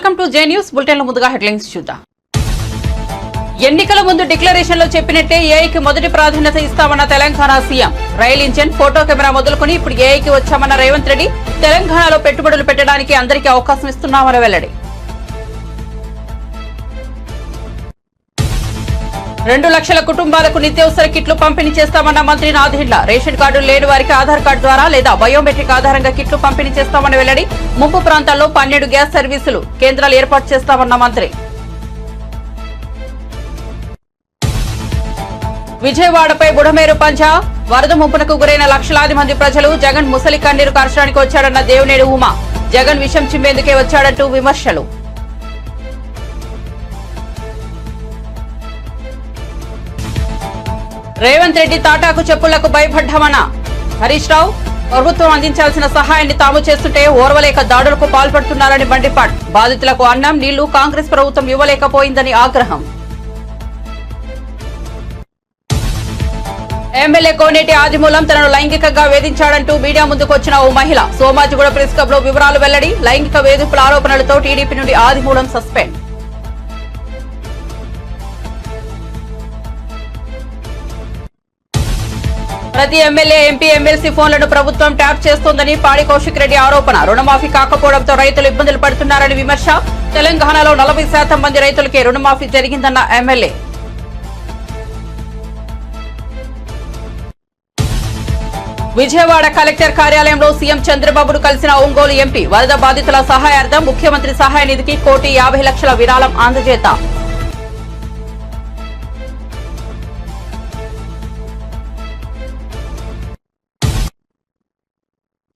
Welcome to J news bulletin లో ముందుగా headlines చూద్దాం. ఎన్నికల ముందు డిక్లరేషన్ లో చెప్పినట్టే ఏఐకి మొదటి ప్రాధాన్యత ఇస్తామన్న Telangana CM. Rail engine, photo camera మొదలుకొని ఇప్పుడు ఏఐకి వచ్చామన్న రేవంత్ రెడ్డి. తెలంగాణలో పెట్టుబడులు పెట్టడానికి అందరికీ అవకాశం ఇస్తున్నామని వెల్లడి. 2 లక్షల కుటుంబాలకు నిత్యావసర కిట్లు పంపిణీ చేస్తామన్న మంత్రి నాదెండ్ల. రేషన్ కార్డులు లేని వారికి ఆధార్ కార్డు ద్వారా లేదా బయోమెట్రిక్ ఆధారంగా కిట్లు పంపిణీ చేస్తామని వెల్లడి. ముంపు ప్రాంతాల్లో 12 గ్యాస్ సర్వీసులు కేంద్రాలు ఏర్పాటు చేస్తామన్న మంత్రి. విజయవాడపై బుడమేరు పంజా. వరద ముంపునకు గురైన లక్షలాది మంది ప్రజలు. జగన్ ముసలి కన్నీరు కార్చడానికి వచ్చాడన్న దేవినేని ఉమా. జగన్ విషం చిమ్మేందుకే వచ్చాడంటూ విమర్శలు. రేవంత్ రెడ్డి తాటాకు చెప్పులకు భయపడ్డామన్న హరీష్ రావు. ప్రభుత్వం అందించాల్సిన సహాయాన్ని తాము చేస్తుంటే ఓర్వలేక దాడులకు పాల్పడుతున్నారని మండిపాడు. బాధితులకు అన్నం, నీళ్లు కాంగ్రెస్ ప్రభుత్వం ఇవ్వలేకపోయిందని ఆగ్రహం. ఎమ్మెల్యే కోనేటి ఆదిమూలం తనను లైంగికంగా వేధించాడంటూ మీడియా ముందుకు వచ్చిన ఓ మహిళ. సోమాజిగూడ ప్రెస్ క్లబ్ లో వివరాలు వెల్లడి. లైంగిక వేధింపుల ఆరోపణలతో టీడీపీ నుండి ఆదిమూలం సస్పెండ్. ప్రతి ఎమ్మెల్యే, ఎంపీ, ఎమ్మెల్సీ ఫోన్లను ప్రభుత్వం ట్యాప్ చేస్తోందని పాడి కౌశిక్ రెడ్డి ఆరోపణ. రుణమాఫీ కాకపోవడంతో రైతులు ఇబ్బందులు పడుతున్నారని విమర్శ. తెలంగాణలో 40% మంది రైతులకే రుణమాఫీ జరిగిందన్న ఎమ్మెల్యే. విజయవాడ కలెక్టర్ కార్యాలయంలో సీఎం చంద్రబాబును కలిసిన ఒంగోలు ఎంపీ. వరద బాధితుల సహాయార్థం ముఖ్యమంత్రి సహాయ నిధికి 1,50,00,000 విరాళం అందజేత.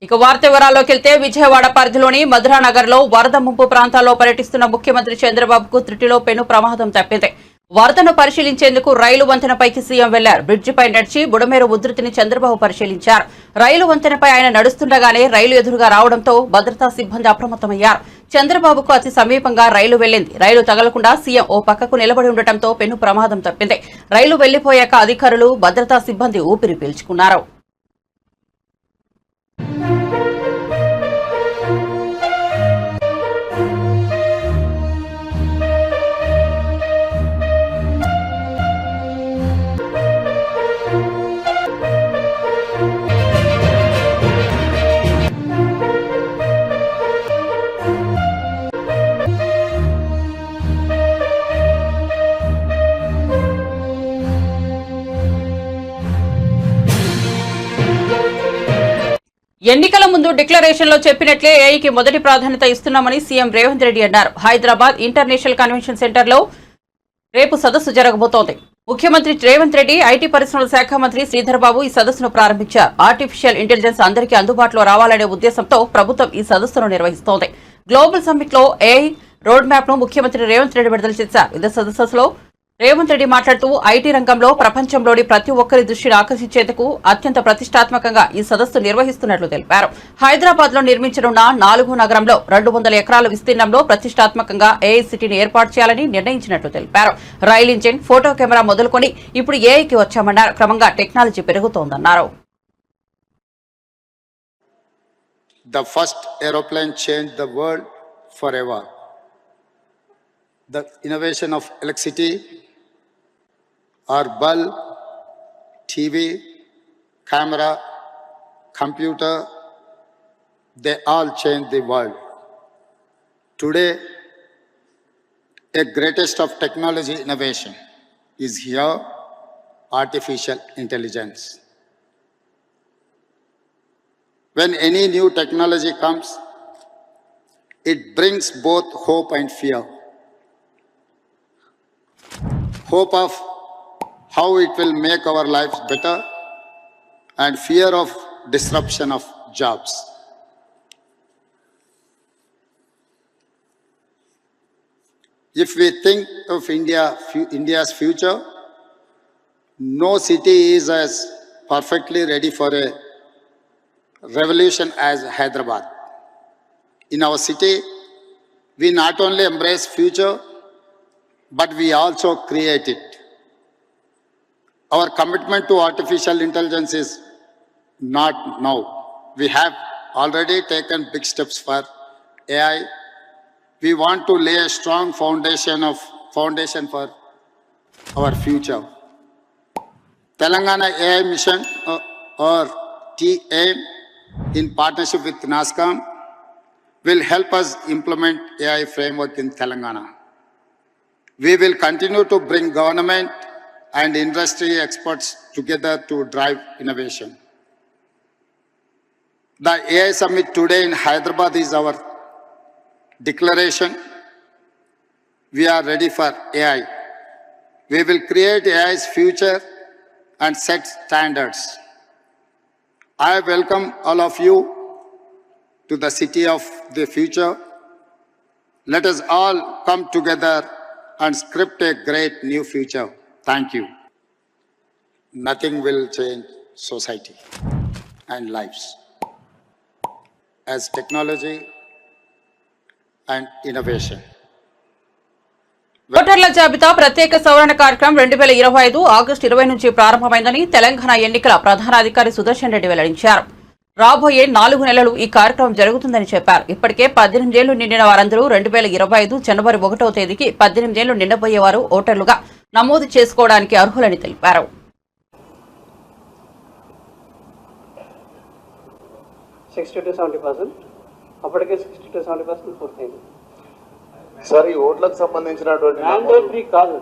ఇక వార్త వివరాల్లోకి వెళ్తే విజయవాడ పరిధిలోని మధురానగర్ లో వరద ముంపు ప్రాంతాల్లో పర్యటిస్తున్న ముఖ్యమంత్రి చంద్రబాబుకు త్రుటిలో పెను ప్రమాదం తప్పింది. వరదను పరిశీలించేందుకు రైలు వంతెనపైకి సీఎం వెళ్లారు. బ్రిడ్జిపై నడిచి బుడమేరు ఉధృతిని చంద్రబాబు పరిశీలించారు. రైలు వంతెనపై ఆయన నడుస్తుండగానే రైలు ఎదురుగా రావడంతో భద్రతా సిబ్బంది అప్రమత్తమయ్యారు. చంద్రబాబుకు అతి సమీపంగా రైలు వెళ్లింది. రైలు తగలకుండా సీఎం ఓ పక్కకు నిలబడి ఉండటంతో పెను ప్రమాదం తప్పింది. రైలు వెళ్లిపోయాక అధికారులు, భద్రతా సిబ్బంది ఊపిరి పీల్చుకున్నారు. ఎన్నికల ముందు డిక్లరేషన్ లో చెప్పినట్లే ఏఐకి మొదటి ప్రాధాన్యత ఇస్తున్నామని సీఎం రేవంత్ రెడ్డి అన్నారు. హైదరాబాద్ ఇంటర్నేషనల్ కన్వెన్షన్ సెంటర్ లో రేపు సదస్సు జరగబోతోంది. ముఖ్యమంత్రి రేవంత్ రెడ్డి, ఐటీ పరిశ్రమల శాఖ మంత్రి శ్రీధర్ బాబు ఈ సదస్సును ప్రారంభించారు. ఆర్టిఫిషియల్ ఇంటెలిజెన్స్ అందరికీ అందుబాటులో రావాలనే ఉద్దేశంతో ప్రభుత్వం ఈ సదస్సును నిర్వహిస్తోంది. గ్లోబల్ సమ్మిట్ లో ఏఐ రోడ్ మ్యాప్ ను ముఖ్యమంత్రి రేవంత్ రెడ్డి విడుదల చేశారు. ఇదే సదస్సులో రేవంత్ రెడ్డి మాట్లాడుతూ ఐటీ రంగంలో ప్రపంచంలోని ప్రతి ఒక్కరి దృష్టిని ఆకర్షించేందుకు అత్యంత ప్రతిష్టాత్మకంగా ఈ సదస్సు నిర్వహిస్తున్నట్లు తెలిపారు. హైదరాబాద్ లో నిర్మించనున్న 4వ నగరంలో 200 ఎకరాల విస్తీర్ణంలో ప్రతిష్టాత్మకంగా ఏఐ సిటీని ఏర్పాటు చేయాలని నిర్ణయించినట్లు తెలిపారు. రైల్ ఇంజిన్, ఫోటో కెమెరా మొదలుకొని ఇప్పుడు ఏఐకి వచ్చామన్నారు. క్రమంగా technology పెరుగుతోందన్నారు. The first aeroplane changed the world forever. The innovation of electricity or bulb, TV, camera, computer, they all change the world. Today, a greatest of technology innovation is here, artificial intelligence. When any new technology comes, it brings both hope and fear. Hope of how it will make our lives better and fear of disruption of jobs. If we think of India's future, no city is as perfectly ready for a revolution as Hyderabad. In our city, we not only embrace future, but we also create it. Our commitment to artificial intelligence is not now. We have already taken big steps for AI we want to lay a strong foundation for our future. Telangana AI Mission or TAIM in partnership with NASCOM will help us implement AI framework in Telangana. We will continue to bring government and industry experts together to drive innovation. The AI Summit today in Hyderabad is our declaration. We are ready for AI. We will create AI's future and set standards. I welcome all of you to the city of the future. Let us all come together and script a great new future. Thank you. Nothing will change society and lives as technology and innovation. ఓటర్ల జాబితా ప్రత్యేక సవరణ కార్యక్రమం 2025 August 20 నుంచి ప్రారంభమైందని తెలంగాణ ఎన్నికల ప్రధానాధికారి సుదర్శన్ రెడ్డి వెల్లడించారు. రాబోయే 4 నెలలు ఈ కార్యక్రమం జరుగుతుందని చెప్పారు. ఇప్పటికే 18 ఏళ్లు నిండిన వారందరూ 2025 జనవరి 1వ తేదీకి 18 ఏళ్లు నిండబోయేవారు ఓటర్లుగా నమోదు చేసుకోవడానికి అర్హులని తెలిపారు. అప్పటికే 60-70% పూర్తయింది. సార్ ఈ ఓట్లకు సంబంధించినటువంటి మ్యాండేటరీ కాదు.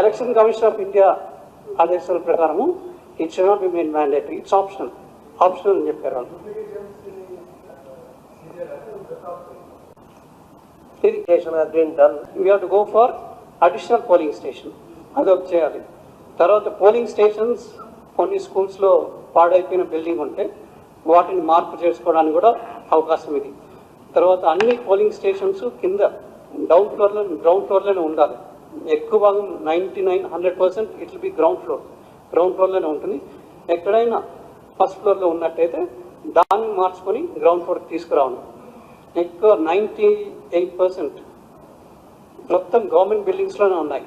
ఎలక్షన్ కమిషన్ ఆఫ్ ఇండియా ఆదేశాల ప్రకారము it should not be made mandatory, it's optional అని చెప్పారు వాళ్ళు. Verification has been done. We have to go for additional polling station, అదొకటి చేయాలి. తర్వాత పోలింగ్ స్టేషన్స్ కొన్ని స్కూల్స్లో పాడైపోయిన బిల్డింగ్ ఉంటే వాటిని మార్పు చేసుకోవడానికి కూడా అవకాశం ఇది. తర్వాత అన్ని పోలింగ్ స్టేషన్స్ కింద గ్రౌండ్ ఫ్లోర్లోనే ఉండాలి. ఎక్కువ భాగం 99-100% ఇట్ విల్ బి గ్రౌండ్ ఫ్లోర్లోనే ఉంటుంది. ఎక్కడైనా ఫస్ట్ ఫ్లోర్లో ఉన్నట్టయితే దాన్ని మార్చుకొని గ్రౌండ్ ఫ్లోర్కి తీసుకురావాలి. ఎక్కువ 98% మొత్తం గవర్నమెంట్ బిల్డింగ్స్లోనే ఉన్నాయి.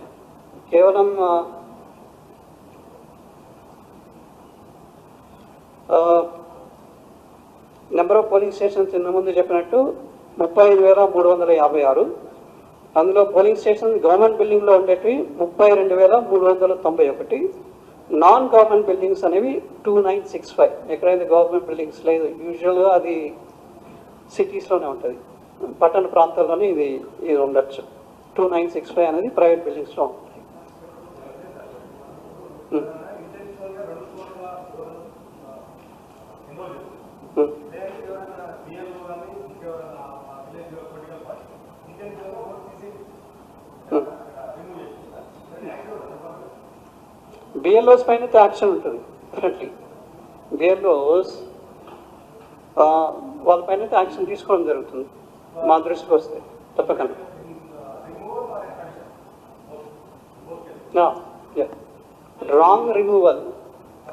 కేవలం నెంబర్ ఆఫ్ పోలింగ్ స్టేషన్స్ ఇంత ముందు చెప్పినట్టు 35,356. అందులో పోలింగ్ స్టేషన్స్ గవర్నమెంట్ బిల్డింగ్లో ఉండేవి 32,391. నాన్ గవర్నమెంట్ బిల్డింగ్స్ అనేవి 2965. ఎక్కడైతే గవర్నమెంట్ బిల్డింగ్స్ లేదు, యూజువల్గా అది సిటీస్లోనే ఉంటుంది, పట్టణ ప్రాంతాల్లోనే ఇది ఉండొచ్చు. 2965 అనేది ప్రైవేట్ బిల్డింగ్స్లో ఉంటుంది. బిఎల్ఓస్ పైన యాక్షన్ ఉంటుంది డెఫినెట్లీ. బిఎల్ఓస్ వాళ్ళపైన యాక్షన్ తీసుకోవడం జరుగుతుంది మా దృష్టికి వస్తే తప్పకుండా. Wrong removal,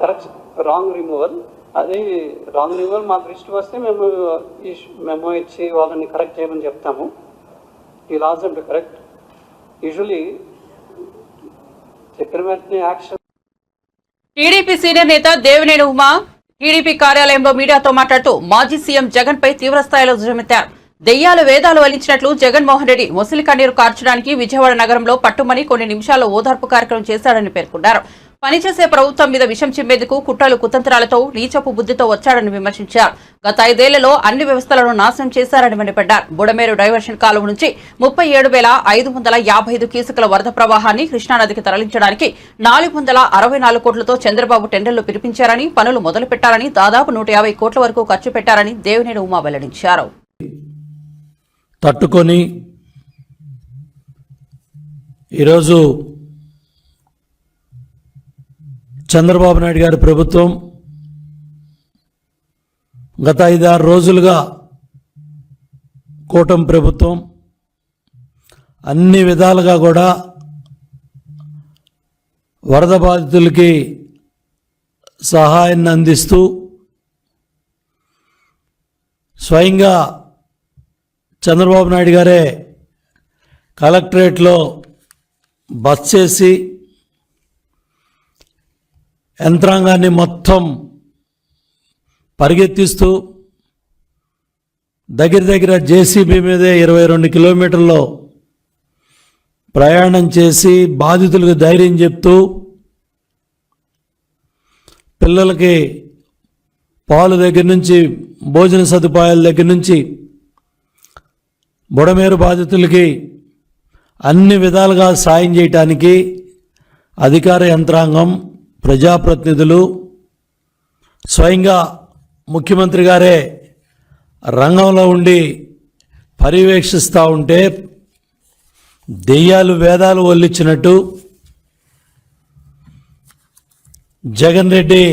correct, wrong removal, అది రాంగ్ రిమూవల్ మా దృష్టికి వస్తే మేము మెమో ఇచ్చి వాళ్ళని కరెక్ట్ చేయమని చెప్తాము. ఈ లాస్ అంటే కరెక్ట్. యూజువలీ చెప్పిన వెంటనే యాక్షన్. టీడీపీ సీనియర్ నేత దేవినేని ఉమా టీడీపీ కార్యాలయంలో మీడియాతో మాట్లాడుతూ మాజీ సీఎం జగన్ పై తీవ్రస్థాయిలో ధ్వజమెత్తారు. దెయ్యాలు వేదాలు వలించినట్లు జగన్మోహన్ రెడ్డి మొసలి కన్నీరు కార్చడానికి విజయవాడ నగరంలో పట్టుమని కొన్ని నిమిషాల్లో ఓదార్పు కార్యక్రమం చేశాడని పేర్కొన్నారు. పనిచేసే ప్రభుత్వం మీద విషం చిమ్మేందుకు కుట్రలు కుతంత్రాలతో నీచపు బుద్ధితో వచ్చాడని విమర్శించారు. గత 5 ఏళ్లలో అన్ని వ్యవస్థలను నాశనం చేశారని మండిపడ్డారు. బుడమేరు డైవర్షన్ కాలువ నుంచి 37,555 క్యూసెక్ల వరద ప్రవాహాన్ని కృష్ణానదికి తరలించడానికి 464 కోట్లతో చంద్రబాబు టెండర్లు పిలిపించారని, పనులు మొదలుపెట్టారని, దాదాపు 150 కోట్ల వరకు ఖర్చు పెట్టారని దేవినేని ఉమా వెల్లడించారు. తట్టుకొని ఈరోజు చంద్రబాబు నాయుడు గారి ప్రభుత్వం గత 5-6 రోజులుగా కూటమి ప్రభుత్వం అన్ని విధాలుగా కూడా వరద బాధితులకి సహాయాన్ని అందిస్తూ స్వయంగా చంద్రబాబు నాయుడు గారే కలెక్టరేట్లో బస్ చేసి యంత్రాంగాన్ని మొత్తం పరిగెత్తిస్తూ దగ్గర జేసీబీ మీదే 22 కిలోమీటర్లు ప్రయాణం చేసి బాధితులకు ధైర్యం చెప్తూ పిల్లలకి పాలు దగ్గర నుంచి భోజన సదుపాయాల దగ్గర నుంచి బుడమేరు బాధితులకి అన్ని విధాలుగా సాయం చేయటానికి అధికార యంత్రాంగం, ప్రజాప్రతినిధులు, స్వయంగా ముఖ్యమంత్రి గారే రంగంలో ఉండి పర్యవేక్షిస్తూ ఉంటే దెయ్యాలు వేదాలు వల్లించినట్టు జగన్ రెడ్డి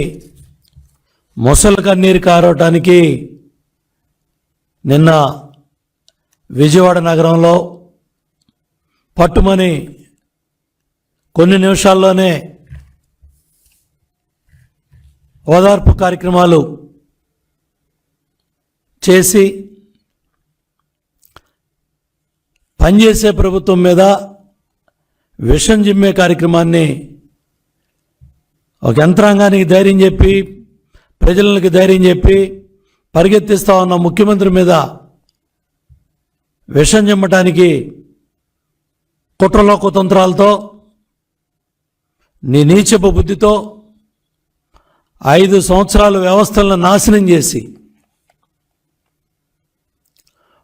ముసలి కన్నీరు కారవటానికి నిన్న విజయవాడ నగరంలో పట్టుమని కొన్ని నిమిషాల్లోనే ఓదార్పు కార్యక్రమాలు చేసి పనిచేసే ప్రభుత్వం మీద విషం జిమ్మే కార్యక్రమాన్ని ఒక యంత్రాంగానికి ధైర్యం చెప్పి ప్రజలకి ధైర్యం చెప్పి పరిగెత్తిస్తా ఉన్న ముఖ్యమంత్రి మీద విషం జిమ్మటానికి కుట్రలో కుతంత్రాలతో నీ నీచపు బుద్ధితో 5 సంవత్సరాల వ్యవస్థలను నాశనం చేసి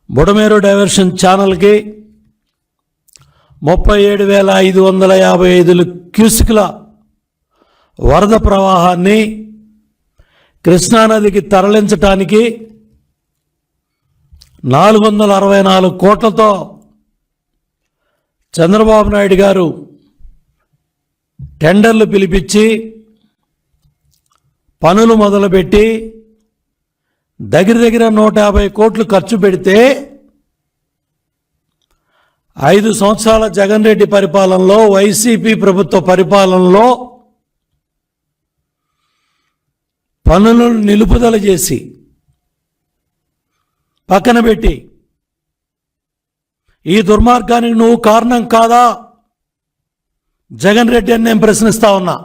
బుడమేరు డైవర్షన్ ఛానల్కి 37,555 క్యూసిక్ల వరద ప్రవాహాన్ని కృష్ణానదికి తరలించటానికి 464 కోట్లతో చంద్రబాబు నాయుడు గారు టెండర్లు పిలిపించి పనులు మొదలుపెట్టి దగ్గర 150 కోట్లు ఖర్చు పెడితే 5 సంవత్సరాల జగన్ రెడ్డి పరిపాలనలో, వైసీపీ ప్రభుత్వ పరిపాలనలో పనులను నిలుపుదల చేసి పక్కన పెట్టి ఈ దుర్మార్గానికి నువ్వు కారణం కాదా జగన్ రెడ్డి అని నేను ప్రశ్నిస్తా ఉన్నా.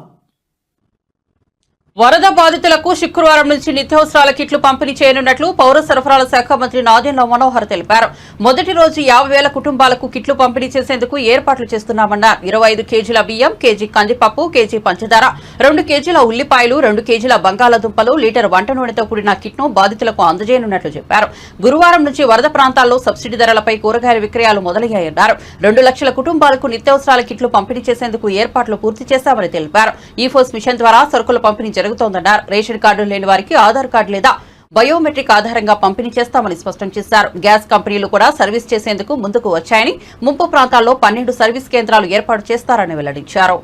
వరద బాధితులకు శుక్రవారం నుంచి నిత్యావసరాల కిట్లు పంపిణీ చేయనున్నట్లు పౌర సరఫరాల శాఖ మంత్రి నాదెండ్ల మనోహర్ తెలిపారు. మొదటి రోజు 50,000 కుటుంబాలకు కిట్లు పంపిణీ చేసేందుకు ఏర్పాట్లు చేస్తున్నామన్నారు. 25 కేజీల బియ్యం, కేజీ కందిపప్పు, కేజీ పంచదార, 2 కేజీల ఉల్లిపాయలు, 2 కేజీల బంగాళాదుంపలు, లీటర్ వంట నూనెతో కూడిన కిట్ను బాధితులకు అందజేయనున్నట్లు చెప్పారు. గురువారం నుంచి వరద ప్రాంతాల్లో సబ్సిడీ ధరలపై కూరగాయల విక్రయాలు మొదలయ్యాయన్నారు. 2 లక్షల కుటుంబాలకు నిత్యావసరాల కిట్లు పంపిణీ చేసేందుకు ఏర్పాట్లు పూర్తి చేశామని తెలిపారు. ఈ ఫోర్స్ మిషన్ ద్వారా సరుకుల పంపిణీ జరుగుతోందన్నారు. రేషన్ కార్డులు లేని వారికి ఆధార్ కార్డు లేదా బయోమెట్రిక్ ఆధారంగా పంపిణీ చేస్తామని స్పష్టం చేశారు. గ్యాస్ కంపెనీలు కూడా సర్వీస్ చేసేందుకు ముందుకు వచ్చాయని, ముంపు ప్రాంతాల్లో 12 సర్వీస్ కేంద్రాలు ఏర్పాటు చేస్తారని వెల్లడించారు.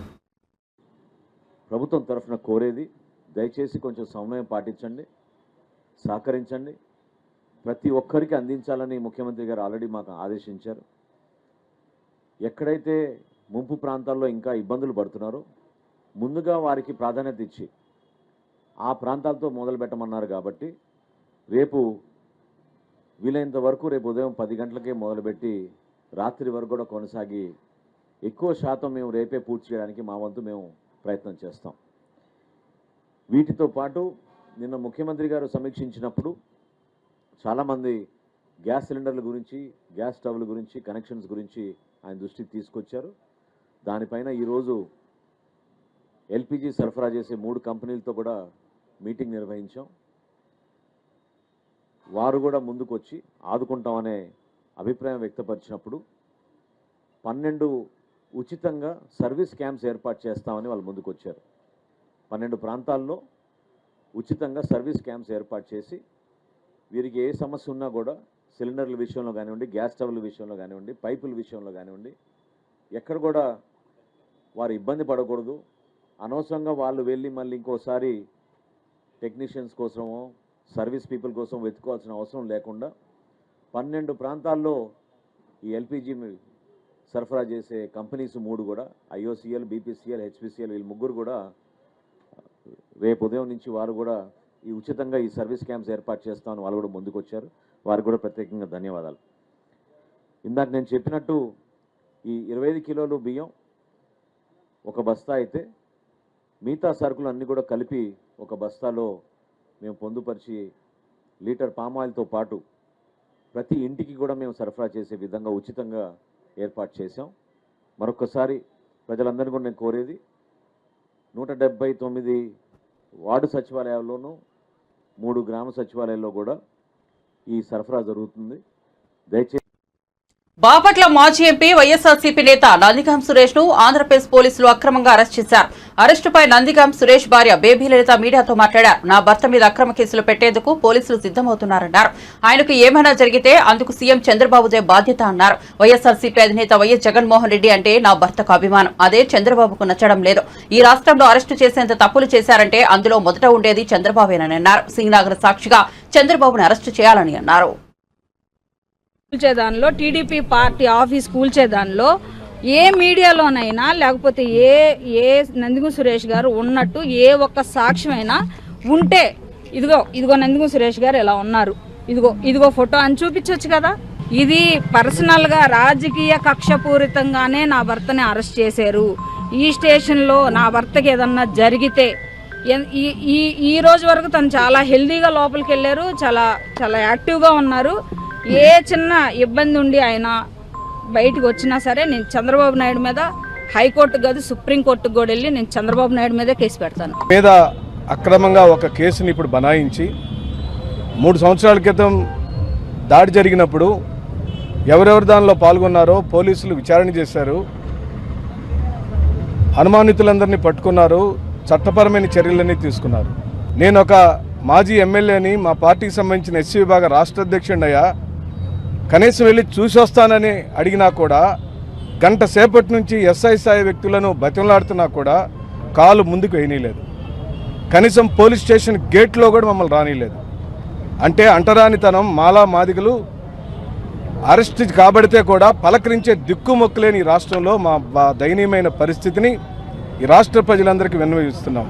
ప్రభుత్వం తరఫున కోరేది దయచేసి కొంచెం సమయం పాటించండి, సహకరించండి. ప్రతి ఒక్కరికి అందించాలని ముఖ్యమంత్రి గారు ఆల్రెడీ మాకు ఆదేశించారు. ఎక్కడైతే ముంపు ప్రాంతాల్లో ఇంకా ఇబ్బందులు పడుతున్నారో ముందుగా వారికి ప్రాధాన్యత ఇచ్చి ఆ ప్రాంతాలతో మొదలు పెట్టమన్నారు. కాబట్టి రేపు వీలైనంత వరకు రేపు ఉదయం 10 గంటలకే మొదలుపెట్టి రాత్రి వరకు కూడా కొనసాగి ఎక్కువ శాతం మేము రేపే పూర్తి చేయడానికి మా వంతు మేము ప్రయత్నం చేస్తాం. వీటితో పాటు నిన్న ముఖ్యమంత్రి గారు సమీక్షించినప్పుడు చాలామంది గ్యాస్ సిలిండర్ల గురించి, గ్యాస్ స్టవ్ల గురించి, కనెక్షన్స్ గురించి ఆయన దృష్టికి తీసుకొచ్చారు. దానిపైన ఈరోజు ఎల్పిజి సరఫరా చేసే 3 కంపెనీలతో కూడా మీటింగ్ నిర్వహించాం. వారు కూడా ముందుకు వచ్చి ఆదుకుంటామనే అభిప్రాయం వ్యక్తపరిచినప్పుడు 12 ఉచితంగా సర్వీస్ క్యాంప్స్ ఏర్పాటు చేస్తామని వాళ్ళు ముందుకు వచ్చారు. 12 ప్రాంతాల్లో ఉచితంగా సర్వీస్ క్యాంప్స్ ఏర్పాటు చేసి వీరికి ఏ సమస్య ఉన్నా కూడా సిలిండర్ల విషయంలో కానివ్వండి, గ్యాస్ స్టవ్ల విషయంలో కానివ్వండి, పైపుల విషయంలో కానివ్వండి, ఎక్కడ కూడా వారు ఇబ్బంది పడకూడదు. అనవసరంగా వాళ్ళు వెళ్ళి మళ్ళీ ఇంకోసారి టెక్నీషియన్స్ కోసమో సర్వీస్ పీపుల్ కోసం వెతుకోవాల్సిన అవసరం లేకుండా 12 ప్రాంతాల్లో ఈ ఎల్పిజి సరఫరా చేసే కంపెనీస్ 3 కూడా ఐఓసిఎల్, బీపీసీఎల్, హెచ్పిసిఎల్ వీళ్ళు 3 కూడా రేపు ఉదయం నుంచి వారు కూడా ఈ ఉచితంగా ఈ సర్వీస్ క్యాంప్స్ ఏర్పాటు చేస్తామని వాళ్ళు కూడా ముందుకు వచ్చారు. వారికి కూడా ప్రత్యేకంగా ధన్యవాదాలు. ఇందాక నేను చెప్పినట్టు ఈ 25 కిలోలు బియ్యం ఒక బస్తా అయితే మిగతా సరుకులు అన్నీ కూడా కలిపి ఒక బస్తాలో మేము పొందుపరిచి లీటర్ పామాయిల్తో పాటు ప్రతి ఇంటికి కూడా మేము సరఫరా చేసే విధంగా ఉచితంగా ఏర్పాటు చేశాం. మరొకసారి ప్రజలందరినీ కూడా నేను కోరేది 179 వార్డు సచివాలయాల్లోనూ 3 గ్రామ సచివాలయాల్లో కూడా ఈ సరఫరా జరుగుతుంది. దయచేసి బాపట్ల మాజీ ఎంపీ వైఎస్ఆర్సీపీ నేత నందిగాం సురేష్ ను ఆంధ్రప్రదేశ్ పోలీసులు అక్రమంగా అరెస్ట్ చేశారు. అరెస్టుపై నందిగాం సురేష్ భార్య బేబీ లలిత మీడియాతో మాట్లాడారు. నా భర్త మీద అక్రమ కేసులు పెట్టేందుకు పోలీసులు సిద్దమవుతున్నారన్నారు. ఆయనకు ఏమైనా జరిగితే అందుకు సీఎం చంద్రబాబుదే బాధ్యత అన్నారు. వైఎస్ఆర్సీపీ అధినేత వైఎస్ జగన్మోహన్ రెడ్డి అంటే నా భర్తకు అభిమానం, అదే చంద్రబాబుకు నచ్చడం లేదు. ఈ రాష్ట్రంలో అరెస్టు చేసేంత తప్పులు చేశారంటే అందులో మొదట ఉండేది చంద్రబాబేనని అన్నారు. సింగనగర్ సాక్షిగా చంద్రబాబును అరెస్టు చేయాలని అన్నారు. కూల్చేదానిలో టీడీపీ పార్టీ ఆఫీస్ కూల్చేదానిలో ఏ మీడియాలోనైనా లేకపోతే ఏ నందిగం సురేష్ గారు ఉన్నట్టు ఏ ఒక్క సాక్ష్యమైనా ఉంటే ఇదిగో నందిగం సురేష్ గారు ఎలా ఉన్నారు, ఇదిగో ఫోటో అని చూపించవచ్చు కదా. ఇది పర్సనల్గా రాజకీయ కక్షపూరితంగానే నా భర్తని అరెస్ట్ చేశారు. ఈ స్టేషన్లో నా భర్తకి ఏదన్నా జరిగితే ఈ రోజు వరకు తను చాలా హెల్దీగా లోపలికి వెళ్ళారు, చాలా యాక్టివ్గా ఉన్నారు. ఏ చిన్న ఇబ్బంది ఉండి ఆయన బయటకు వచ్చినా సరే నేను చంద్రబాబు నాయుడు మీద హైకోర్టు కాదు సుప్రీంకోర్టుకు కూడా వెళ్ళి నేను చంద్రబాబు నాయుడు మీదే కేసు పెడతాను. మీద అక్రమంగా ఒక కేసుని ఇప్పుడు బనాయించి 3 సంవత్సరాల క్రితం దాడి జరిగినప్పుడు ఎవరెవరు దానిలో పాల్గొన్నారో పోలీసులు విచారణ చేశారు. అనుమానితులందరినీ పట్టుకున్నారు, చట్టపరమైన చర్యలన్నీ తీసుకున్నారు. నేను ఒక మాజీ ఎమ్మెల్యేని, మా పార్టీకి సంబంధించిన ఎస్సీ విభాగ రాష్ట్ర అధ్యక్షుడయ్యా, కనీసం వెళ్ళి చూసొస్తానని అడిగినా కూడా గంట సేపటి నుంచి ఎస్ఐ స్థాయి వ్యక్తులను బతిమలాడుతున్నా కూడా కాలు ముందుకు వేయనీయలేదు. కనీసం పోలీస్ స్టేషన్ గేట్లో కూడా మమ్మల్ని రానిలేదు. అంటే అంటరానితనం, మాలా మాదిగలు అరెస్ట్ కాబడితే కూడా పలకరించే దిక్కుమొక్కులేని ఈ రాష్ట్రంలో మా దయనీయమైన పరిస్థితిని ఈ రాష్ట్ర ప్రజలందరికీ విన్నవిస్తున్నాం.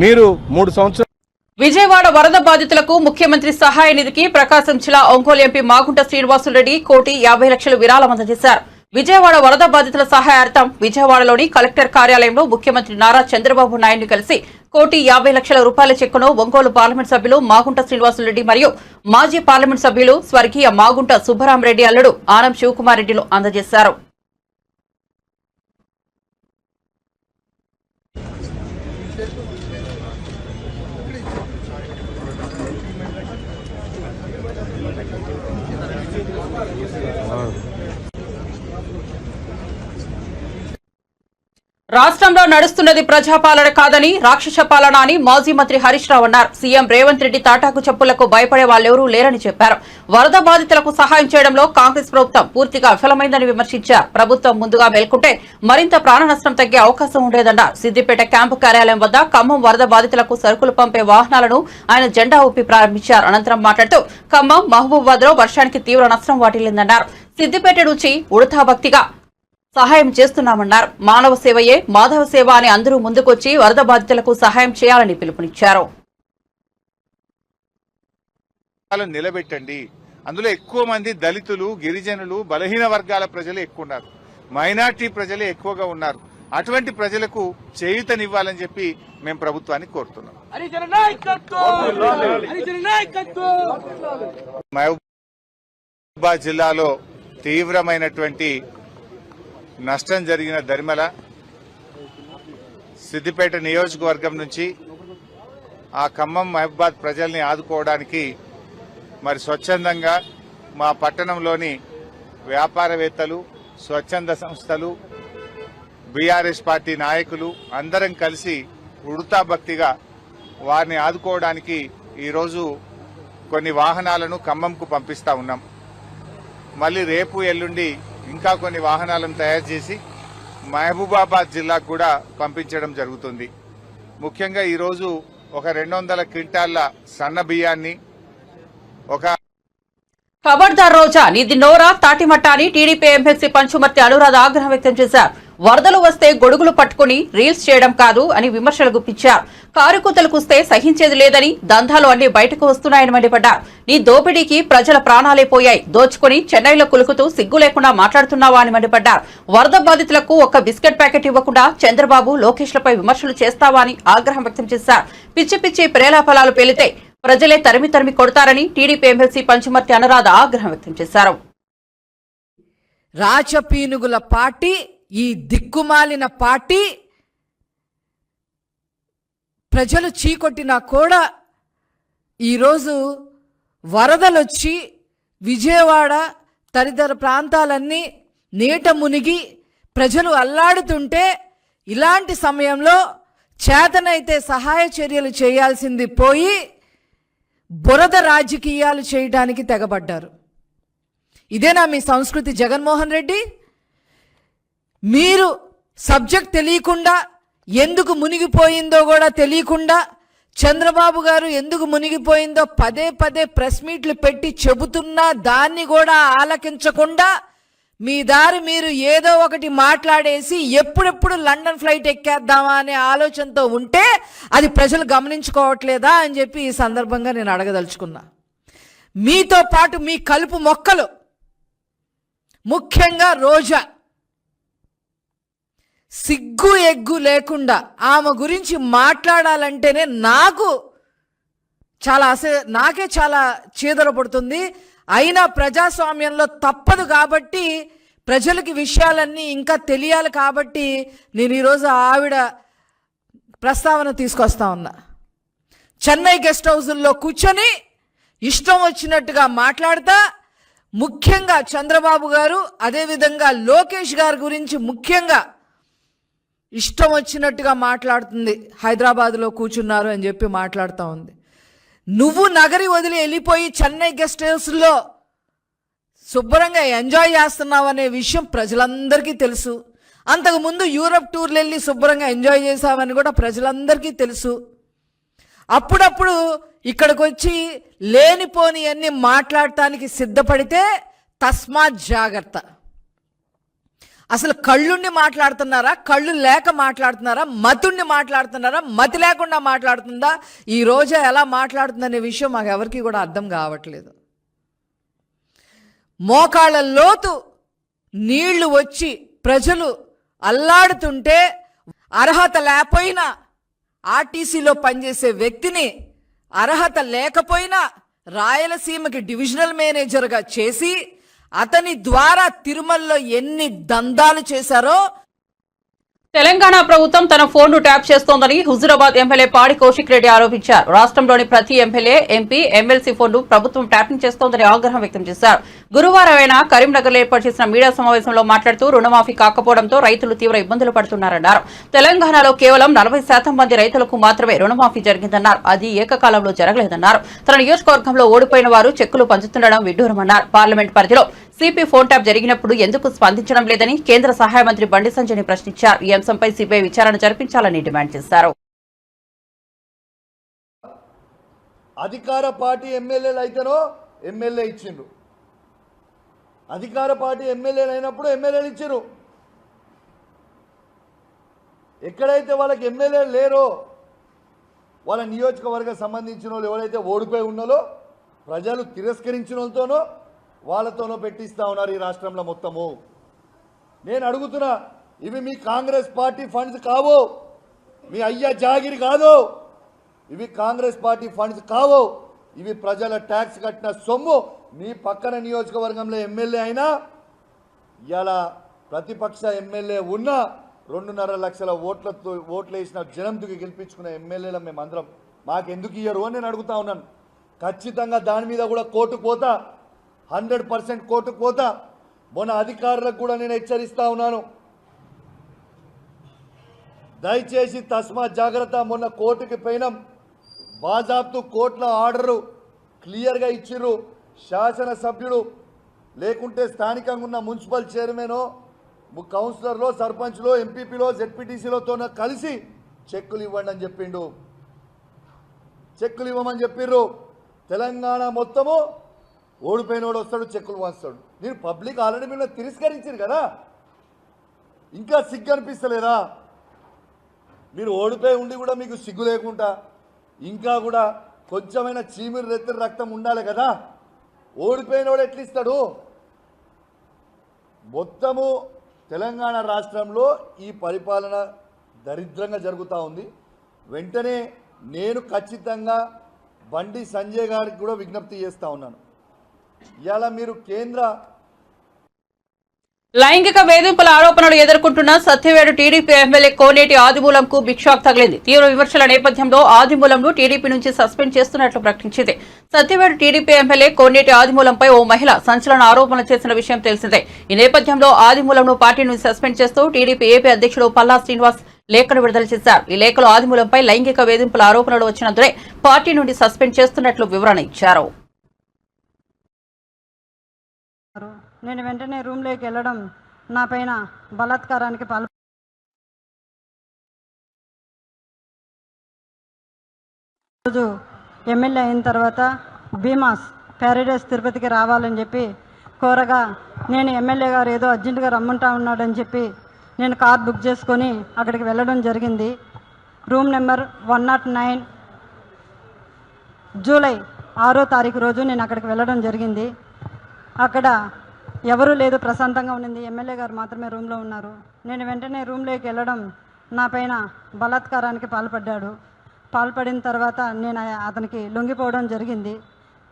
మీరు 3 సంవత్సరాలు విజయవాడ వరద బాధితులకు ముఖ్యమంత్రి సహాయ నిధికి ప్రకాశం జిల్లా ఒంగోలు ఎంపీ మాగుంట శ్రీనివాసులరెడ్డి 1,50,00,000 విరాళం అందజేశారు. విజయవాడ వరద బాధితుల సహాయార్థం విజయవాడలోని కలెక్టర్ కార్యాలయంలో ముఖ్యమంత్రి నారా చంద్రబాబు నాయుడుని కలిసి 1,50,00,000 రూపాయల చెక్కును ఒంగోలు పార్లమెంట్ సభ్యులు మాగుంట శ్రీనివాసులరెడ్డి మరియు మాజీ పార్లమెంట్ సభ్యులు స్వర్గీయ మాగుంట సుబ్బరామరెడ్డి అల్లుడు ఆనం శివకుమార్ రెడ్డిలు అందజేశారు. రాష్ట్రంలో నడుస్తున్నది ప్రజాపాలన కాదని రాక్షస పాలన అని మాజీ మంత్రి హరీష్ రావు అన్నారు. సీఎం రేవంత్ రెడ్డి తాటాకు చెప్పులకు భయపడే వాళ్ళెవరూ లేరని చెప్పారు. వరద బాధితులకు సహాయం చేయడంలో కాంగ్రెస్ ప్రభుత్వం పూర్తిగా విఫలమైందని విమర్శించారు. ప్రభుత్వం ముందుగా మేల్కొంటే మరింత ప్రాణ నష్టం తగ్గే అవకాశం ఉండేదన్నారు. సిద్దిపేట క్యాంపు కార్యాలయం వద్ద ఖమ్మం వరద బాధితులకు సరుకులు పంపే వాహనాలను ఆయన జెండా ఊపి ప్రారంభించారు. అనంతరం మాట్లాడుతూ ఖమ్మం, మహబూబాబాద్ లో వర్షానికి తీవ్ర నష్టం వాటిల్లిందన్నారు. సిద్దిపేట నుంచి ఉడతా భక్తిగా సహాయం చేస్తున్నామన్నారు. మానవ సేవయే మాధవ సేవ అని అందరూ ముందుకొచ్చి వరద బాధితులకు సహాయం చేయాలని పిలుపునిచ్చారు. నిలబెట్టండి. అందులో ఎక్కువ మంది దళితులు, గిరిజనులు, బలహీన వర్గాల ప్రజలు ఎక్కువ ఉన్నారు, మైనార్టీ ప్రజలే ఎక్కువగా ఉన్నారు. అటువంటి ప్రజలకు చేయూతనివ్వాలని చెప్పి మేము ప్రభుత్వాన్ని కోరుతున్నాం. మహబూబాబాద్ జిల్లాలో తీవ్రమైనటువంటి నష్టం జరిగిన దరిమల, సిద్దిపేట నియోజకవర్గం నుంచి ఆ ఖమ్మం, మహబూబాబాద్ ప్రజల్ని ఆదుకోవడానికి మరి స్వచ్ఛందంగా మా పట్టణంలోని వ్యాపారవేత్తలు, స్వచ్ఛంద సంస్థలు, బీఆర్ఎస్ పార్టీ నాయకులు అందరం కలిసి ఉడతా భక్తిగా వారిని ఆదుకోవడానికి ఈరోజు కొన్ని వాహనాలను ఖమ్మంకు పంపిస్తా ఉన్నాం. మళ్ళీ రేపు ఎల్లుండి ఇంకా కొన్ని వాహనాలను తయారు చేసి మహబూబాబాద్ జిల్లాకు కూడా పంపించడం జరుగుతుంది. ముఖ్యంగా ఈరోజు ఒక 200 క్వింటాళ్ల సన్న బియ్యాన్ని, ఒక ఖబర్దార్ రోజా నీది నోరా తాటిమట్ట అని టీడీపీ ఎమ్మెల్సీ పంచుమర్తి అనురాధ ఆగ్రహం వ్యక్తం చేశారు. వరదలు వస్తే గొడుగులు పట్టుకుని రీల్స్ చేయడం కాదు అని విమర్శలు గుప్పించారు. కారుకూతలకుస్తే సహించేది లేదని, దందాలు అన్ని బయటకు వస్తున్నాయని మండిపడ్డారు. నీ దోపిడీకి ప్రజల ప్రాణాలే పోయాయి, దోచుకుని చెన్నైలో కులుకుతూ సిగ్గు లేకుండా మాట్లాడుతున్నావా అని మండిపడ్డారు. వరద బాధితులకు ఒక్క బిస్కెట్ ప్యాకెట్ ఇవ్వకుండా చంద్రబాబు, లోకేష్లపై విమర్శలు చేస్తావా అని ఆగ్రహం వ్యక్తం చేశారు. పిచ్చి పిచ్చి ప్రేలాఫలాలు పేలితే ప్రజలే తరిమి తరిమి కొడతారని టీడీపీ ఎమ్మెల్సీ పంచుమర్తి అనురాధ ఆగ్రహం వ్యక్తం చేశారు. రాచపీనుగుల పార్టీ, ఈ దిక్కుమాలిన పార్టీ ప్రజలు చీకొట్టినా కూడా ఈరోజు వరదలొచ్చి విజయవాడ తదితర ప్రాంతాలన్నీ నీట మునిగి ప్రజలు అల్లాడుతుంటే ఇలాంటి సమయంలో చేతనైతే సహాయ చర్యలు చేయాల్సింది పోయి బురద రాజకీయాలు చేయడానికి తెగబడ్డారు. ఇదేనా మీ సంస్కృతి జగన్మోహన్ రెడ్డి? మీరు సబ్జెక్ట్ తెలియకుండా, ఎందుకు మునిగిపోయిందో కూడా తెలియకుండా, చంద్రబాబు గారు ఎందుకు మునిగిపోయిందో పదే పదే ప్రెస్ మీట్లు పెట్టి చెబుతున్నా దాన్ని కూడా ఆలకించకుండా మీ దారి మీరు ఏదో ఒకటి మాట్లాడేసి ఎప్పుడెప్పుడు లండన్ ఫ్లైట్ ఎక్కేద్దామా అనే ఆలోచనతో ఉంటే అది ప్రజలు గమనించుకోవట్లేదా అని చెప్పి ఈ సందర్భంగా నేను అడగదలుచుకున్నా. మీతో పాటు మీ కలుపు మొక్కలు, ముఖ్యంగా రోజా, సిగ్గు ఎగ్గు లేకుండా ఆమె గురించి మాట్లాడాలంటేనే నాకే చాలా చీదర పడుతుంది. అయినా ప్రజాస్వామ్యంలో తప్పదు కాబట్టి, ప్రజలకి విషయాలన్నీ ఇంకా తెలియాలి కాబట్టి నేను ఈరోజు ఆవిడ ప్రస్తావన తీసుకొస్తా ఉన్నా. చెన్నై గెస్ట్ హౌజుల్లో కూర్చొని ఇష్టం వచ్చినట్టుగా మాట్లాడతా, ముఖ్యంగా చంద్రబాబు గారు అదేవిధంగా లోకేష్ గారి గురించి ముఖ్యంగా ఇష్టం వచ్చినట్టుగా మాట్లాడుతుంది. హైదరాబాద్లో కూర్చున్నారు అని చెప్పి మాట్లాడుతూ ఉంది. నువ్వు నగరి వదిలి వెళ్ళిపోయి చెన్నై గెస్ట్ హౌస్లో శుభ్రంగా ఎంజాయ్ చేస్తున్నావు అనే విషయం ప్రజలందరికీ తెలుసు. అంతకుముందు యూరప్ టూర్లు వెళ్ళి శుభ్రంగా ఎంజాయ్ చేసావని కూడా ప్రజలందరికీ తెలుసు. అప్పుడప్పుడు ఇక్కడికి వచ్చి లేనిపోని అన్ని మాట్లాడటానికి సిద్ధపడితే తస్మాత్ జాగ్రత్త. అసలు కళ్ళుండి మాట్లాడుతున్నారా, కళ్ళు లేక మాట్లాడుతున్నారా, మతుండి మాట్లాడుతున్నారా, మతి లేకుండా మాట్లాడుతుందా, ఈ రోజు ఎలా మాట్లాడుతుందనే విషయం మాకు ఎవరికి కూడా అర్థం కావట్లేదు. మోకాళ్ళ లోతు నీళ్లు వచ్చి ప్రజలు అల్లాడుతుంటే అర్హత లేకపోయినా ఆర్టీసీలో పనిచేసే వ్యక్తిని అర్హత లేకపోయినా రాయలసీమకి డివిజనల్ మేనేజర్గా చేసి అతని ద్వారా తిరుమలలో ఎన్ని దందాలు చేశారో. తెలంగాణ ప్రభుత్వం తన ఫోన్ను ట్యాప్ చేస్తోందని హుజూరాబాద్ ఎమ్మెల్యే పాడి కౌశిక్ రెడ్డి ఆరోపించారు. రాష్ట్రంలోని ప్రతి ఎమ్మెల్యే, ఎంపీ, ఎమ్మెల్సీ ఫోన్ను ప్రభుత్వం ట్యాపింగ్ చేస్తోందని ఆగ్రహం వ్యక్తం చేశారు. గురువారం ఆయన కరీంనగర్లో ఏర్పాటు చేసిన మీడియా సమావేశంలో మాట్లాడుతూ రుణమాఫీ కాకపోవడంతో రైతులు తీవ్ర ఇబ్బందులు పడుతున్నారన్నారు. తెలంగాణలో కేవలం 40% మంది రైతులకు మాత్రమే రుణమాఫీ జరిగిందన్నారు. అది ఏకకాలంలో జరగలేదన్నారు. తన నియోజకవర్గంలో ఓడిపోయిన వారు చెక్కులు పంచుతుండడం విడ్డూరమన్నారు. పార్లమెంట్ పరిధిలో సిపి ఫోన్ ట్యాప్ జరిగినప్పుడు ఎందుకు స్పందించడం లేదని కేంద్ర సహాయ మంత్రి బండి సంజయ్ని ప్రశ్నించారు. ఈ అంశంపై సిబిఐ విచారణ జరిపించాలని డిమాండ్ చేశారు. అధికార పార్టీ ఎమ్మెల్యేలు అయితేనో ఎమ్మెల్యే ఇచ్చిండ్రు, అధికార పార్టీ ఎమ్మెల్యేలు అయినప్పుడు ఎమ్మెల్యేలు ఇచ్చారు. ఎక్కడైతే వాళ్ళకి ఎమ్మెల్యేలు లేరో, వాళ్ళ నియోజకవర్గం సంబంధించిన వాళ్ళు ఎవరైతే ఓడిపోయి ఉన్నారో, ప్రజలు తిరస్కరించిన వాళ్ళతోనో వాళ్ళతోనో పెట్టిస్తూ ఉన్నారు ఈ రాష్ట్రంలో మొత్తము. నేను అడుగుతున్నా, ఇవి మీ కాంగ్రెస్ పార్టీ ఫండ్స్ కావు, మీ అయ్య జాగిరి కాదు, ఇవి కాంగ్రెస్ పార్టీ ఫండ్స్ కావు, ఇవి ప్రజల ట్యాక్స్ కట్టిన సొమ్ము. మీ పక్కన నియోజకవర్గంలో ఎమ్మెల్యే అయినా, ఇలా ప్రతిపక్ష ఎమ్మెల్యే ఉన్న 2.5 లక్షల ఓట్లు వేసిన జనంతుకి గెలిపించుకున్న ఎమ్మెల్యేల మేమందరం మాకెందుకు ఇయ్యరు అని నేను అడుగుతా ఉన్నాను. ఖచ్చితంగా దాని మీద కూడా కోర్టుకు పోతా, 100% కోర్టుకు పోతా. మొన్న అధికారులకు కూడా నేను హెచ్చరిస్తా ఉన్నాను, దయచేసి తస్మాత్ జాగ్రత్త. మొన్న కోర్టుకి పోయినాం, బాజాబ్తు కోర్టుల ఆర్డరు క్లియర్గా ఇచ్చిర్రు. శాసనసభ్యుడు లేకుంటే స్థానికంగా ఉన్న మున్సిపల్ చైర్మన్, కౌన్సిలర్లో, సర్పంచ్లో, ఎంపీపీలో, జెడ్పీటీసీలతో కలిసి చెక్కులు ఇవ్వండి అని చెప్పిండు. చెక్కులు ఇవ్వమని చెప్పిర్రు. తెలంగాణ మొత్తము ఓడిపోయినోడు వస్తాడు, చెక్కులు వాస్తాడు. మీరు పబ్లిక్ ఆల్రెడీ మీరు తిరస్కరించారు కదా, ఇంకా సిగ్గు అనిపిస్తలేదా? మీరు ఓడిపోయి ఉండి కూడా మీకు సిగ్గు లేకుండా ఇంకా కూడా కొంచెమైనా చీమిరి రెత్తిరి రక్తం ఉండాలి కదా. ఓడిపోయినోడు ఎట్లిస్తాడు? మొత్తము తెలంగాణ రాష్ట్రంలో ఈ పరిపాలన దరిద్రంగా జరుగుతూ ఉంది. వెంటనే నేను ఖచ్చితంగా బండి సంజయ్ గారికి కూడా విజ్ఞప్తి చేస్తా ఉన్నాను. ఇవాళ మీరు కేంద్ర లైంగిక వేధింపుల ఆరోపణలు ఎదుర్కొంటున్న సత్యవేడు టీడీపీ ఎమ్మెల్యే కోనేటి ఆదిమూలంకు బిగ్ షాక్ తగిలింది. తీవ్ర విమర్శల నేపథ్యంలో ఆదిమూలంను టీడీపీ నుంచి సస్పెండ్ చేస్తున్నట్లు ప్రకటించింది. సత్యవేడు టీడీపీ ఎమ్మెల్యే కోనేటి ఆదిమూలంపై ఓ మహిళ సంచలన ఆరోపణలు చేసిన విషయం తెలిసిందే. ఈ నేపథ్యంలో ఆదిమూలంను పార్టీ నుంచి సస్పెండ్ చేస్తూ టీడీపీ ఏపీ అధ్యక్షుడు పల్లా శ్రీనివాస్ లేఖను విడుదల చేశారు. ఈ లేఖలో ఆదిమూలంపై లైంగిక వేధింపుల ఆరోపణలు వచ్చినందునే పార్టీ నుండి సస్పెండ్ చేస్తున్నట్లు వివరణ ఇచ్చారు. నేను వెంటనే రూమ్లోకి వెళ్ళడం నా పైన బలాత్కారానికి రోజు ఎమ్మెల్యే అయిన తర్వాత భీమాస్ ప్యారడైస్ తిరుపతికి రావాలని చెప్పి కోరగా నేను ఎమ్మెల్యే గారు ఏదో అర్జెంటుగా రమ్మంటా ఉన్నాడని చెప్పి నేను కార్ బుక్ చేసుకొని అక్కడికి వెళ్ళడం జరిగింది. రూమ్ నెంబర్ 109 జూలై 6వ తారీఖు రోజు నేను అక్కడికి వెళ్ళడం జరిగింది. అక్కడ ఎవరూ లేదు, ప్రశాంతంగా ఉండింది. ఎమ్మెల్యే గారు మాత్రమే రూమ్లో ఉన్నారు. నేను వెంటనే రూమ్లోకి వెళ్ళడం నా పైన బలాత్కారానికి పాల్పడిన తర్వాత నేను అతనికి లొంగిపోవడం జరిగింది.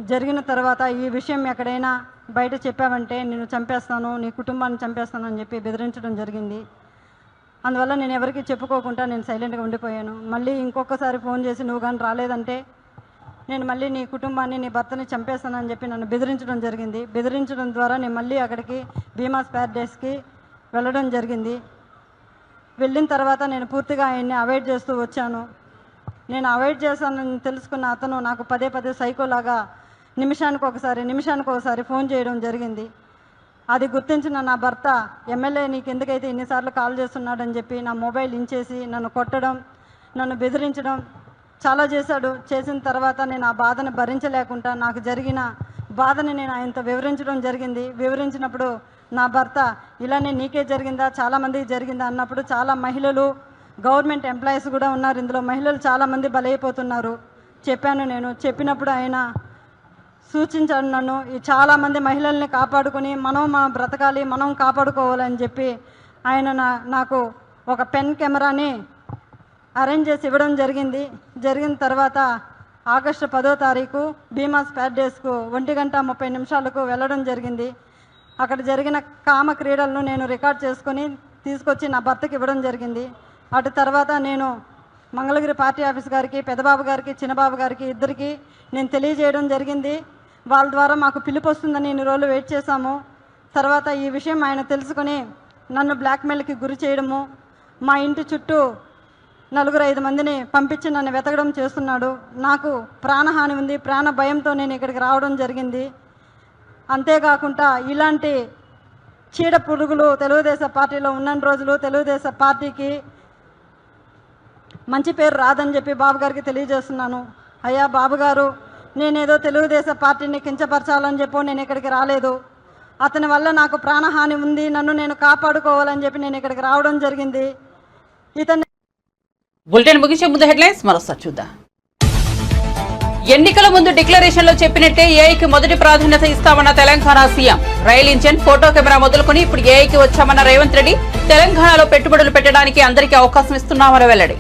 జరిగిన తర్వాత ఈ విషయం ఎక్కడైనా బయట చెప్పామంటే నేను చంపేస్తాను, నీ కుటుంబాన్ని చంపేస్తాను అని చెప్పి బెదిరించడం జరిగింది. అందువల్ల నేను ఎవరికి చెప్పుకోకుండా నేను సైలెంట్గా ఉండిపోయాను. మళ్ళీ ఇంకొకసారి ఫోన్ చేసి నువ్వు కానీ రాలేదంటే నేను మళ్ళీ నీ కుటుంబాన్ని, నీ భర్తని చంపేస్తానని చెప్పి నన్ను బెదిరించడం జరిగింది. బెదిరించడం ద్వారా నేను మళ్ళీ అక్కడికి భీమాస్ ప్యారడైస్కి వెళ్ళడం జరిగింది. వెళ్ళిన తర్వాత నేను పూర్తిగా ఆయన్ని అవాయిడ్ చేస్తూ వచ్చాను. నేను అవాయిడ్ చేశానని తెలుసుకున్న అతను నాకు పదే సైకోలాగా నిమిషానికి ఒకసారి ఫోన్ చేయడం జరిగింది. అది గుర్తించిన నా భర్త ఎమ్మెల్యే నీకు ఎందుకైతే ఇన్నిసార్లు కాల్ చేస్తున్నాడని చెప్పి నా మొబైల్ ఇంచేసి నన్ను కొట్టడం, నన్ను బెదిరించడం చాలా చేశాడు. చేసిన తర్వాత నేను ఆ బాధను భరించలేకుండా నాకు జరిగిన బాధని నేను ఆయనతో వివరించడం జరిగింది. వివరించినప్పుడు నా భర్త ఇలానే నీకే జరిగిందా, చాలామందికి జరిగిందా అన్నప్పుడు చాలా మహిళలు, గవర్నమెంట్ ఎంప్లాయీస్ కూడా ఉన్నారు ఇందులో, మహిళలు చాలామంది బలైపోతున్నారు చెప్పాను. నేను చెప్పినప్పుడు ఆయన సూచించాడు నన్ను ఈ చాలామంది మహిళల్ని కాపాడుకొని మనం బ్రతకాలి, మనం కాపాడుకోవాలని చెప్పి ఆయన నాకు ఒక పెన్ కెమెరాని అరేంజ్ చేసి ఇవ్వడం జరిగింది. జరిగిన తర్వాత ఆగస్టు 10వ తారీఖు భీమాస్ ప్యారడైస్కు 1:30 వెళ్ళడం జరిగింది. అక్కడ జరిగిన కామ క్రీడలను నేను రికార్డ్ చేసుకొని తీసుకొచ్చి నా భర్తకి ఇవ్వడం జరిగింది. అటు తర్వాత నేను మంగళగిరి పార్టీ ఆఫీస్ గారికి, పెద్దబాబు గారికి, చిన్నబాబు గారికి ఇద్దరికి నేను తెలియజేయడం జరిగింది. వాళ్ళ ద్వారా మాకు పిలుపు వస్తుందని ఇన్ని రోజులు వెయిట్ చేశాము. తర్వాత ఈ విషయం ఆయన తెలుసుకొని నన్ను బ్లాక్మెయిల్కి గురి చేయడము, మా ఇంటి చుట్టూ 4-5 మందిని పంపించి నన్ను వెతకడం చేస్తున్నాడు. నాకు ప్రాణహాని ఉంది, ప్రాణ భయంతో నేను ఇక్కడికి రావడం జరిగింది. అంతేకాకుండా ఇలాంటి చీడ పురుగులు తెలుగుదేశం పార్టీలో ఉన్న రోజులు తెలుగుదేశం పార్టీకి మంచి పేరు రాదని చెప్పి బాబు గారికి తెలియజేస్తున్నాను. అయ్యా బాబుగారు, నేనేదో తెలుగుదేశం పార్టీని కించపరచాలని చెప్పి నేను ఇక్కడికి రాలేదు. అతని వల్ల నాకు ప్రాణహాని ఉంది, నన్ను నేను కాపాడుకోవాలని చెప్పి నేను ఇక్కడికి రావడం జరిగింది. ఇతను బులెటిన్ ముగించే ముందు హెడ్లైన్స్ మరోసారి చూద్దాం. ఎన్నికల ముందు డిక్లరేషన్ లో చెప్పినట్టే ఏఐకి మొదటి ప్రాధాన్యత ఇస్తామన్న Telangana CM. Rail engine, photo camera మొదలుకొని ఇప్పుడు ఏఐకి వచ్చామన్న రేవంత్ రెడ్డి. తెలంగాణలో పెట్టుబడులు పెట్టడానికి అందరికీ అవకాశం ఇస్తున్నామని వెల్లడి.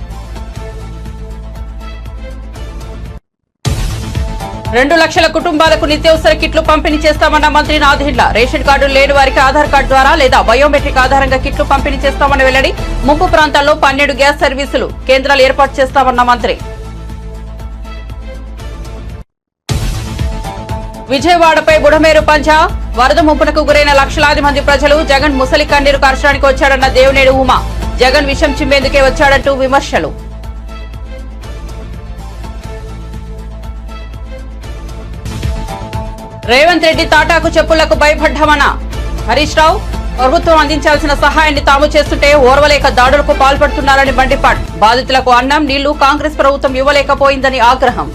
2 లక్షల కుటుంబాలకు నిత్యావసర కిట్లు పంపిణీ చేస్తామన్న మంత్రి నాదెండ్ల. రేషన్ కార్డులు లేని వారికి ఆధార్ కార్డు ద్వారా లేదా బయోమెట్రిక్ ఆధారంగా కిట్లు పంపిణీ చేస్తామని వెల్లడి. ముంపు ప్రాంతాల్లో 12 గ్యాస్ సర్వీసులు కేంద్రాలు ఏర్పాటు చేస్తామన్న మంత్రి. విజయవాడపై బుడమేరు పంజా. వరద ముంపునకు గురైన లక్షలాది మంది ప్రజలు. జగన్ ముసలి కన్నీరు కార్చడానికి వచ్చాడన్న దేవినేడు ఉమా. జగన్ విషం చిమ్మేందుకే వచ్చాడంటూ విమర్శలు. రేవంత్ రెడ్డి తాటాకు చెప్పులకు భయపడ్డామన్న హరీష్ రావు. ప్రభుత్వం అందించాల్సిన సహాయాన్ని తాము చేస్తుంటే ఓర్వలేక దాడులకు పాల్పడుతున్నారని మండిపాడు. బాధితులకు అన్నం, నీళ్లు కాంగ్రెస్ ప్రభుత్వం ఇవ్వలేకపోయిందని ఆగ్రహం.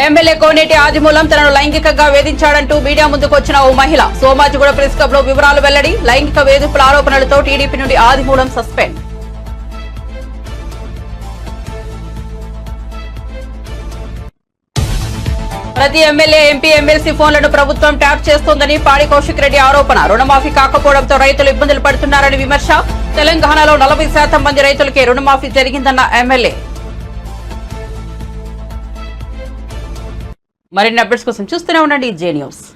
ఎమ్మెల్యే కోనేటి ఆదిమూలం తనను లైంగికంగా వేధించాడంటూ మీడియా ముందుకు వచ్చిన ఓ మహిళ. సోమాజిగూడ ప్రెస్ క్లబ్ లో వివరాలు వెల్లడి. లైంగిక వేధింపుల ఆరోపణలతో టీడీపీ నుండి ఆదిమూలం సస్పెండ్. ప్రతి ఎమ్మెల్యే, ఎంపీ, ఎమ్మెల్సీ ఫోన్లను ప్రభుత్వం ట్యాప్ చేస్తోందని పాడి కౌశిక్ రెడ్డి ఆరోపణ. రుణమాఫీ కాకపోవడంతో రైతులు ఇబ్బందులు పడుతున్నారని విమర్శ. తెలంగాణలో 40% మంది రైతులకే రుణమాఫీ జరిగిందన్న ఎమ్మెల్యే. మరిన్ని అప్డేట్స్ కోసం చూస్తూనే ఉండండి జే న్యూస్.